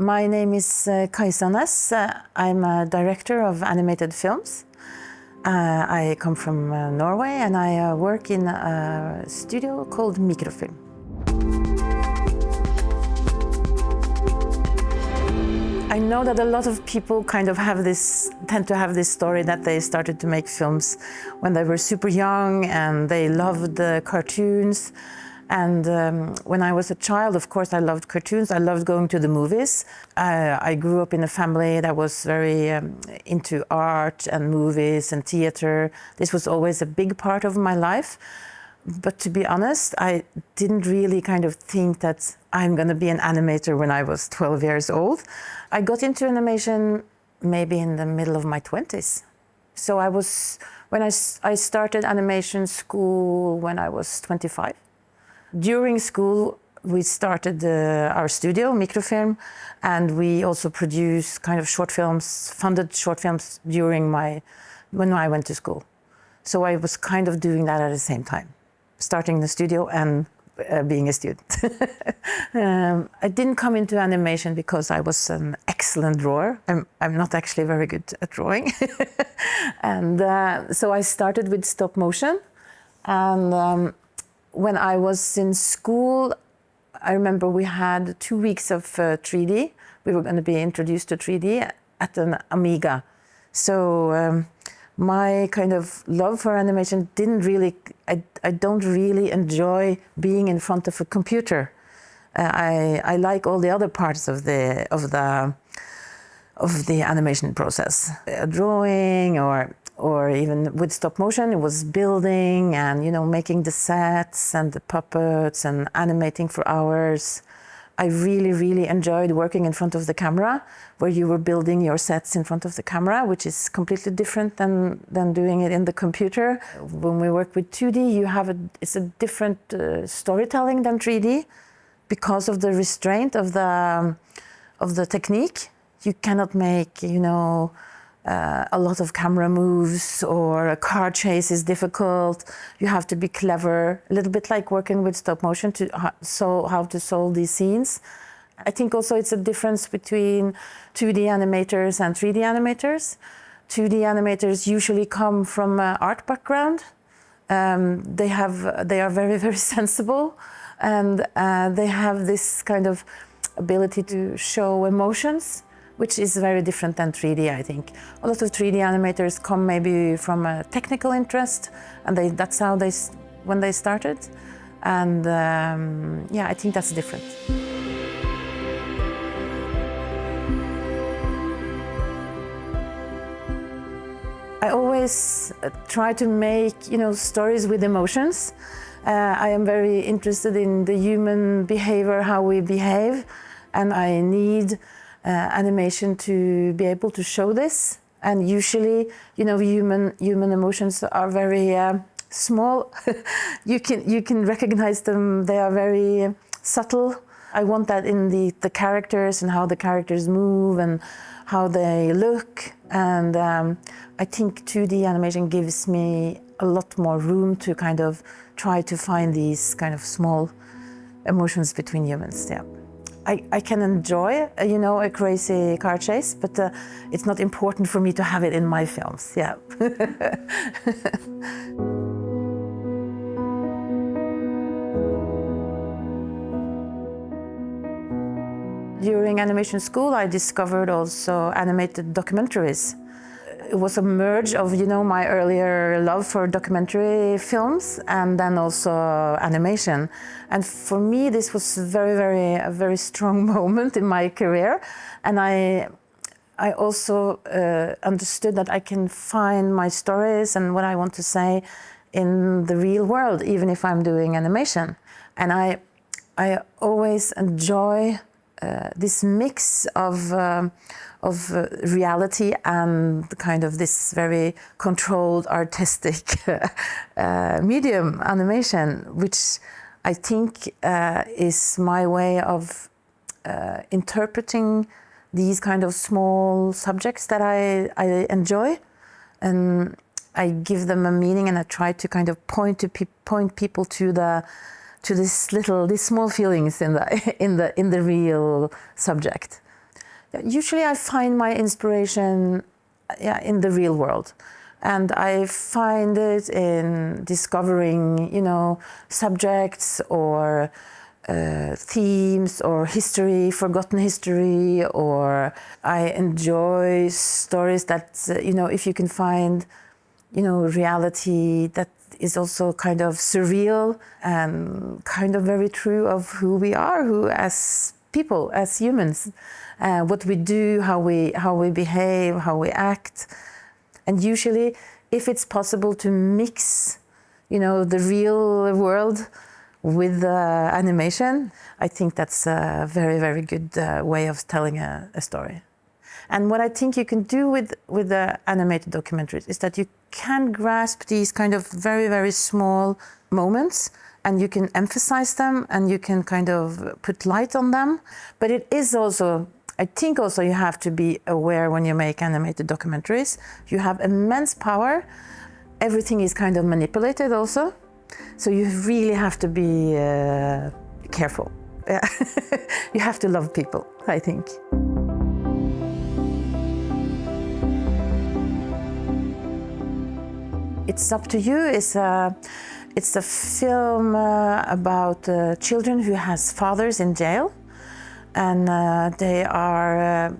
My name is Kajsa Næss. I'm a director of animated films. I come from Norway and I work in a studio called Microfilm. I know that a lot of people kind of tend to have this story that they started to make films when they were super young and they loved the cartoons. And when I was a child, of course, I loved cartoons. I loved going to the movies. I grew up in a family that was very into art and movies and theater. This was always a big part of my life. But to be honest, I didn't really kind of think that I'm going to be an animator when I was 12 years old. I got into animation maybe in the middle of my 20s. So when I started animation school when I was 25. During school, we started our studio, Microfilm, and we also produced kind of short films, funded short films when I went to school. So I was kind of doing that at the same time, starting the studio and being a student. I didn't come into animation because I was an excellent drawer. I'm not actually very good at drawing. And so I started with stop motion. And when I was in school, I remember we had 2 weeks of 3D. We were going to be introduced to 3D at an Amiga. So my kind of love for animation I don't really enjoy being in front of a computer. I like all the other parts of the animation process. Drawing or even with stop motion, it was building and, making the sets and the puppets and animating for hours. I really, really enjoyed working in front of the camera, where you were building your sets in front of the camera, which is completely different than doing it in the computer. When we work with 2D, it's a different storytelling than 3D because of the restraint of the technique. You cannot make, a lot of camera moves, or a car chase is difficult. You have to be clever, a little bit like working with stop motion how to solve these scenes. I think also it's a difference between 2D animators and 3D animators. 2D animators usually come from an art background. They are very, very sensible, and they have this kind of ability to show emotions, which is very different than 3D, I think. A lot of 3D animators come maybe from a technical interest, and that's how when they started. And I think that's different. I always try to make, stories with emotions. I am very interested in the human behavior, how we behave, and I need animation to be able to show this. And usually, human emotions are very small. You can recognize them. They are very subtle. I want that in the characters and how the characters move and how they look. And I think 2D animation gives me a lot more room to kind of try to find these kind of small emotions between humans. Yeah. I can enjoy, a crazy car chase, but it's not important for me to have it in my films. Yeah. During animation school, I discovered also animated documentaries. It was a merge of, my earlier love for documentary films and then also animation. And for me, this was a very strong moment in my career. And I also understood that I can find my stories and what I want to say in the real world, even if I'm doing animation. And I always enjoy this mix of reality and kind of this very controlled artistic medium, animation, which I think is my way of interpreting these kind of small subjects that I enjoy, and I give them a meaning, and I try to kind of point people to these small feelings in the real subject. Usually I find my inspiration in the real world. And I find it in discovering, subjects or themes or history, forgotten history, or I enjoy stories that, if you can find, reality that is also kind of surreal and kind of very true of who we are, who as people, as humans, what we do, how we behave, how we act. And usually, if it's possible to mix, the real world with animation, I think that's a very, very good way of telling a story. And what I think you can do with the animated documentaries is that you can grasp these kind of very, very small moments, and you can emphasize them, and you can kind of put light on them. But it is also, I think also you have to be aware when you make animated documentaries. You have immense power. Everything is kind of manipulated also. So you really have to be careful. Yeah. You have to love people, I think. It's Up to You is it's a film about children who has fathers in jail. And they are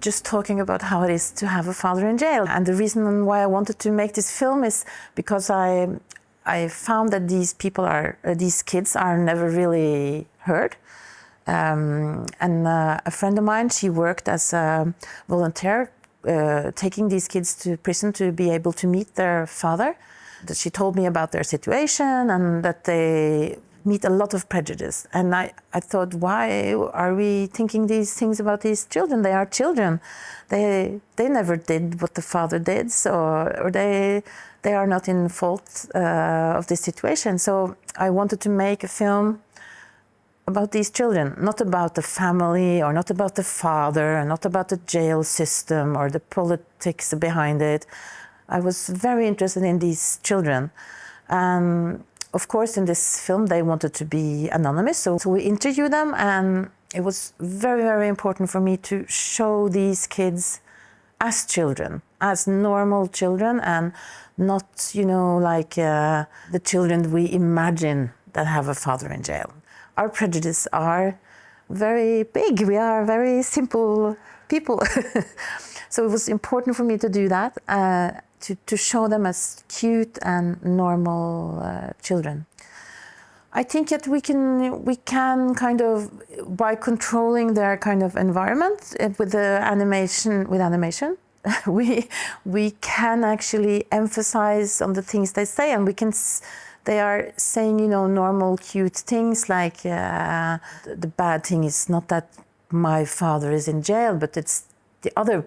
just talking about how it is to have a father in jail. And the reason why I wanted to make this film is because I found that these kids are never really heard. And a friend of mine, she worked as a volunteer, taking these kids to prison to be able to meet their father. She told me about their situation and that they meet a lot of prejudice. And I thought, why are we thinking these things about these children? They are children. They never did what the father did, or they are not in fault of this situation. So I wanted to make a film about these children, not about the family or not about the father, and not about the jail system or the politics behind it. I was very interested in these children. Of course, in this film, they wanted to be anonymous, so we interviewed them, and it was very, very important for me to show these kids as children, as normal children, and not, like the children we imagine that have a father in jail. Our prejudices are very big. We are very simple people. So it was important for me to do that, to show them as cute and normal children. I think that we can kind of, by controlling their kind of environment with animation, we can actually emphasize on the things they say, and they are saying, normal, cute things like the bad thing is not that my father is in jail, but it's the other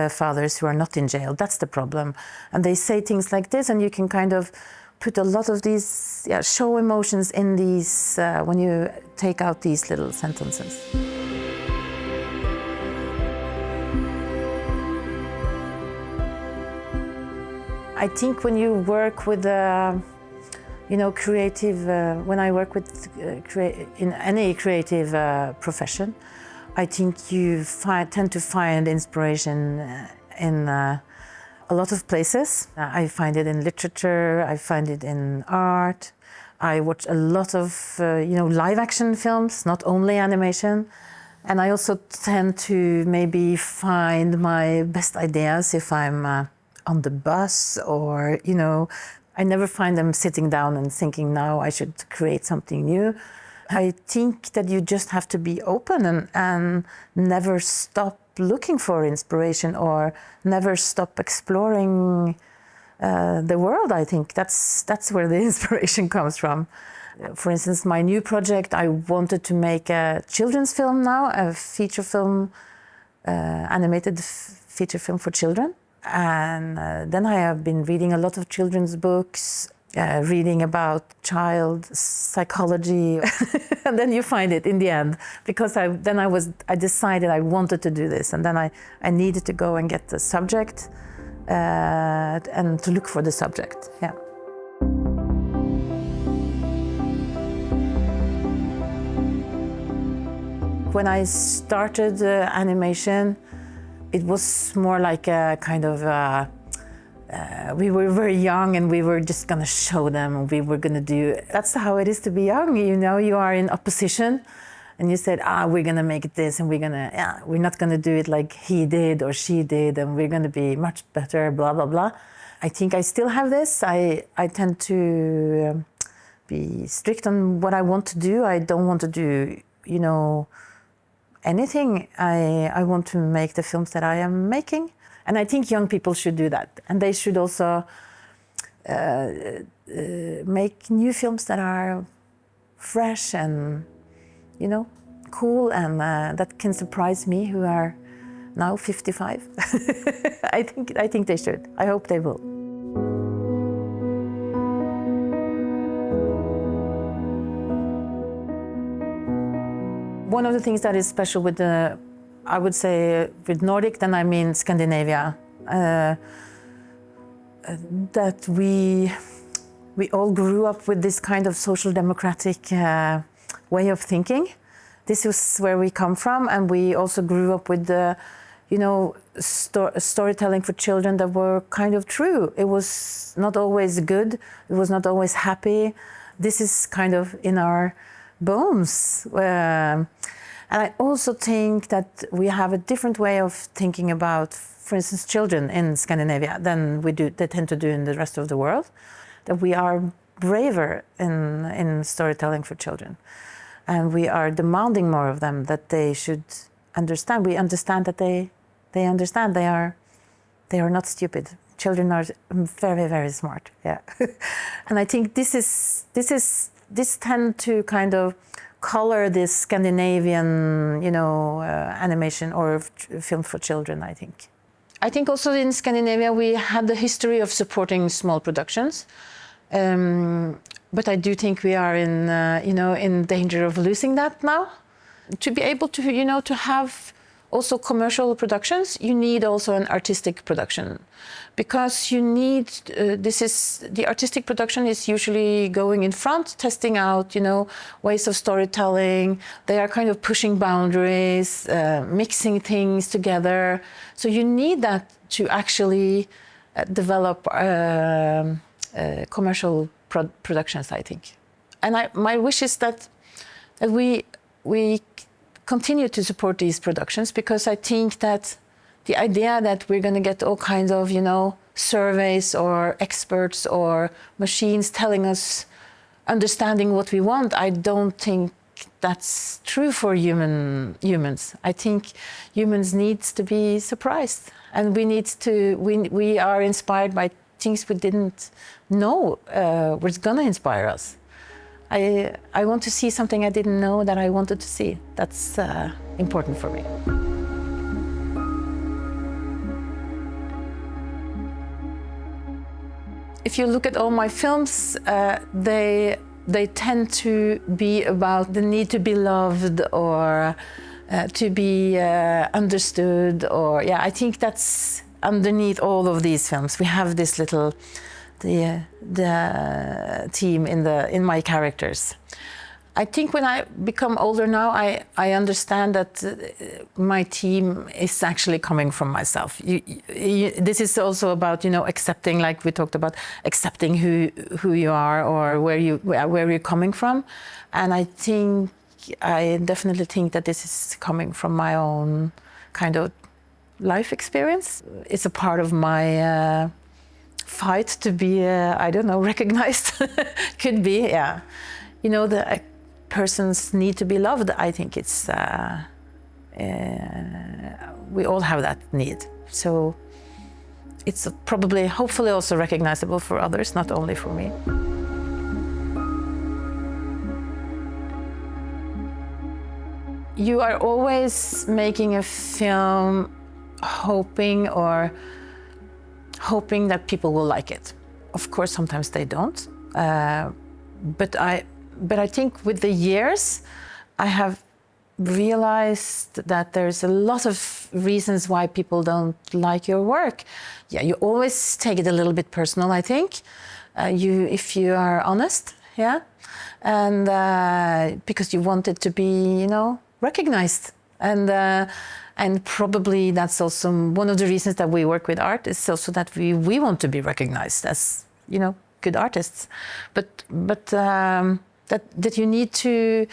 fathers who are not in jail. That's the problem. And they say things like this, and you can kind of put a lot of these, show emotions in these, when you take out these little sentences. I think when you work with creative, when I work with in any creative profession, I think you tend to find inspiration in a lot of places. I find it in literature, I find it in art. I watch a lot of live action films, not only animation. And I also tend to maybe find my best ideas if I'm on the bus, or I never find them sitting down and thinking, now I should create something new. I think that you just have to be open and never stop looking for inspiration, or never stop exploring the world. I think that's where the inspiration comes from. For instance, my new project, I wanted to make a children's film now, a feature film, animated feature film for children. And then I have been reading a lot of children's books, reading about child psychology, and then you find it in the end, because I decided I wanted to do this, and then I needed to go and get the subject and to look for the subject. Yeah. When I started animation, it was more like a kind of, we were very young and we were just gonna show them and we were gonna do, that's how it is to be young, you know, you are in opposition and you said, we're gonna make this and we're not gonna do it like he did or she did and we're gonna be much better, blah, blah, blah. I think I still have this. I tend to be strict on what I want to do. I don't want to do, you know, anything. I want to make the films that I am making. And I think young people should do that. And they should also make new films that are fresh and, you know, cool and that can surprise me, who are now 55. I think they should. I hope they will. One of the things that is special with the, I would say with Nordic, then I mean Scandinavia, that we all grew up with this kind of social democratic way of thinking. This is where we come from, and we also grew up with the, you know, storytelling for children that were kind of true. It was not always good, it was not always happy. This is kind of in our bones. And I also think that we have a different way of thinking about, for instance, children in Scandinavia than they tend to do in the rest of the world. That we are braver in storytelling for children. And we are demanding more of them, that they should understand. We understand that they understand. They are not stupid. Children are very, very smart. Yeah. And I think this tend to kind of color this Scandinavian, you know, animation or film for children, I think. I think also in Scandinavia we had the history of supporting small productions. But I do think we are in, you know, in danger of losing that now. To be able to, you know, to have also commercial productions, you need also an artistic production. Because you need, the artistic production is usually going in front, testing out, you know, ways of storytelling. They are kind of pushing boundaries, mixing things together. So you need that to actually develop commercial productions, I think. And my wish is that we continue to support these productions, because I think that the idea that we're going to get all kinds of, you know, surveys or experts or machines telling us, understanding what we want, I don't think that's true for humans. I think humans need to be surprised, and we are inspired by things we didn't know was gonna inspire us. I want to see something I didn't know that I wanted to see. That's important for me. If you look at all my films, they tend to be about the need to be loved or to be understood, or yeah, I think that's underneath all of these films. We have this little the theme in my characters. I think when I become older now, I understand that my team is actually coming from myself. This is also about, you know, accepting, like we talked about, accepting who you are or where you're coming from. And I definitely think that this is coming from my own kind of life experience. It's a part of my fight to be, I don't know, recognized. Could be, yeah. You know, the persons need to be loved. I think it's, we all have that need. So it's probably, hopefully also recognizable for others, not only for me. You are always making a film hoping that people will like it. Of course, sometimes they don't. But I think with the years, I have realized that there's a lot of reasons why people don't like your work. Yeah, you always take it a little bit personal, I think. If you are honest, yeah. And because you want it to be, you know, recognized. And probably that's also one of the reasons that we work with art, is also that we want to be recognized as, you know, good artists. But that you need to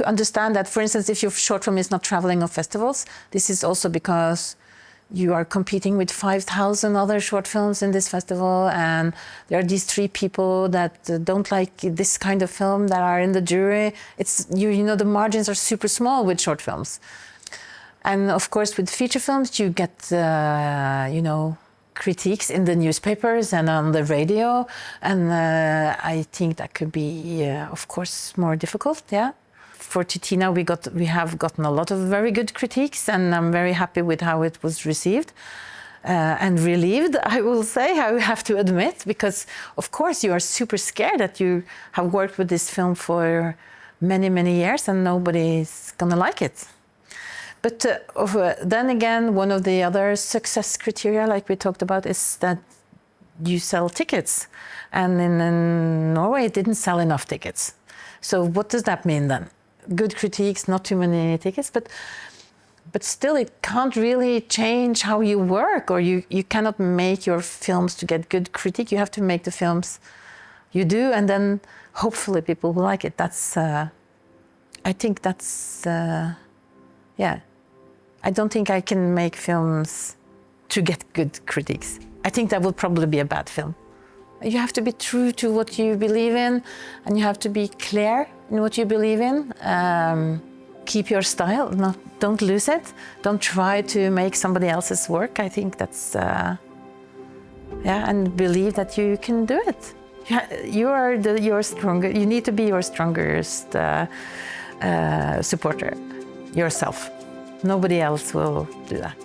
understand that, for instance, if your short film is not traveling on festivals, this is also because you are competing with 5,000 other short films in this festival, and there are these 3 people that don't like this kind of film that are in the jury. It's, you know, the margins are super small with short films. And of course, with feature films, you get, you know, critiques in the newspapers and on the radio. And I think that could be, of course, more difficult, yeah. For Titina, we have gotten a lot of very good critiques, and I'm very happy with how it was received. And relieved, I will say, I have to admit, because of course you are super scared that you have worked with this film for many, many years and nobody's gonna like it. But then again, one of the other success criteria, like we talked about, is that you sell tickets. And in Norway, it didn't sell enough tickets. So what does that mean then? Good critiques, not too many tickets, but still it can't really change how you work, or you cannot make your films to get good critique. You have to make the films you do, and then hopefully people will like it. That's, I think that's, yeah. I don't think I can make films to get good critiques. I think that would probably be a bad film. You have to be true to what you believe in, and you have to be clear in what you believe in. Keep your style, don't lose it. Don't try to make somebody else's work. I think that's, yeah, and believe that you can do it. You're stronger. You need to be your strongest supporter, yourself. Nobody else will do that.